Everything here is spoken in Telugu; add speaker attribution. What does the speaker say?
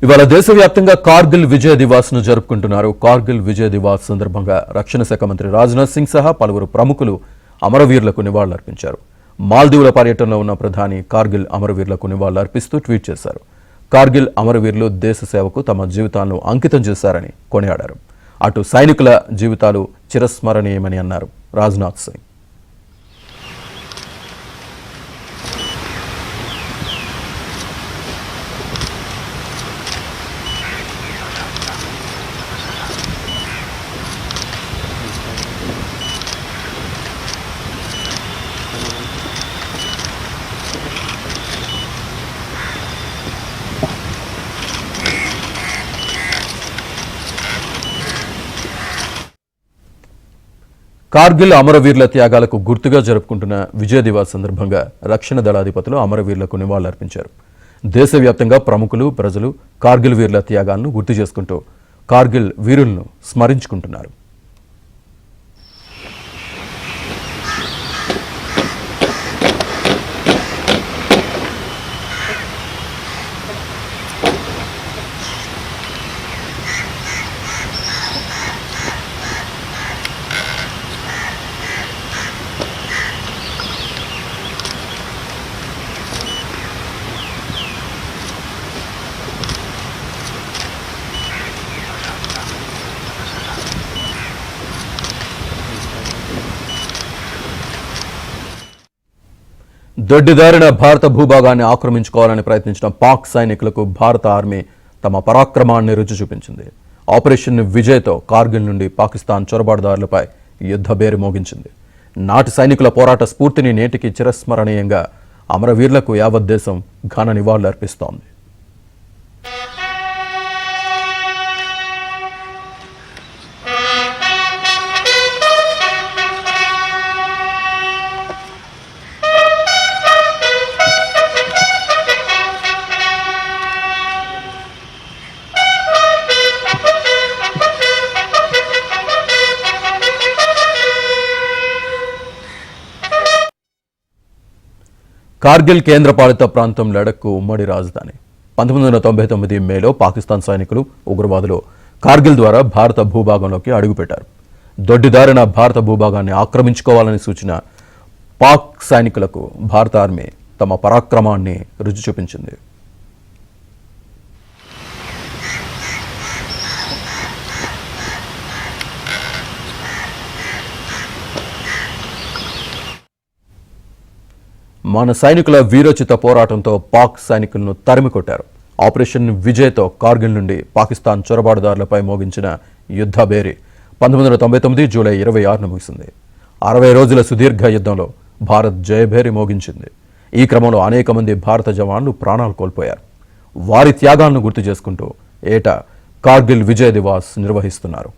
Speaker 1: ఇవాళ దేశవ్యాప్తంగా కార్గిల్ విజయ్ దివాస్ ను జరుపుకుంటున్నారు. కార్గిల్ విజయ్ దివాస్ సందర్భంగా రక్షణ శాఖ మంత్రి రాజ్నాథ్ సింగ్ సహా పలువురు ప్రముఖులు అమరవీరులకు నివాళులర్పించారు. మాల్దీవుల పర్యటనలో ఉన్న ప్రధాని కార్గిల్ అమరవీరులకు నివాళులర్పిస్తూ ట్వీట్ చేశారు. కార్గిల్ అమరవీరులు దేశ సేవకు తమ జీవితాలను అంకితం చేశారని కొనియాడారు. అటు సైనికుల జీవితాలు చిరస్మరణీయమని అన్నారు రాజ్నాథ్ సింగ్. కార్గిల్ అమరవీరుల త్యాగాలకు గుర్తుగా జరుపుకుంటున్న విజయ్ దివాస్ సందర్భంగా రక్షణ దళాధిపతులు అమరవీరులకు నివాళులర్పించారు. దేశవ్యాప్తంగా ప్రముఖులు, ప్రజలు కార్గిల్ వీరుల త్యాగాలను గుర్తు చేసుకుంటూ కార్గిల్ వీరులను స్మరించుకుంటున్నారు. దొడ్డిదారిన భారత భూభాగాన్ని ఆక్రమించుకోవాలని ప్రయత్నించిన పాక్ సైనికులకు భారత ఆర్మీ తమ పరాక్రమాన్ని రుచి చూపించింది. ఆపరేషన్ విజయ్తో కార్గిల్ నుండి పాకిస్తాన్ చొరబాటుదారులపై యుద్ధబేరి మోగించింది. నాటి సైనికుల పోరాట స్ఫూర్తిని నేటికి చిరస్మరణీయంగా అమరవీరులకు యావత్ దేశం ఘన నివాళులర్పిస్తోంది. కార్గిల్ కేంద్రపాలిత ప్రాంతం లడఖ్కు ఉమ్మడి రాజధాని. 1999 మేలో పాకిస్తాన్ సైనికులు, ఉగ్రవాదులు కార్గిల్ ద్వారా భారత భూభాగంలోకి అడుగుపెట్టారు. దొడ్డిదారిన భారత భూభాగాన్ని ఆక్రమించుకోవాలని సూచన పాక్ సైనికులకు భారత ఆర్మీ తమ పరాక్రమాన్ని రుచి చూపించింది. మన సైనికుల వీరోచిత పోరాటంతో పాక్ సైనికులను తరిమికొట్టారు. ఆపరేషన్ విజయ్తో కార్గిల్ నుండి పాకిస్తాన్ చొరబాటుదారులపై మోగించిన యుద్ధ బేరీ 1999 జూలై 26న ముగిసింది. 60 రోజుల సుదీర్ఘ యుద్ధంలో భారత్ జయభేరి మోగించింది. ఈ క్రమంలో అనేక మంది భారత జవాన్లు ప్రాణాలు కోల్పోయారు. వారి త్యాగాలను గుర్తు చేసుకుంటూ ఏటా కార్గిల్ విజయ్ దివాస్ నిర్వహిస్తున్నారు.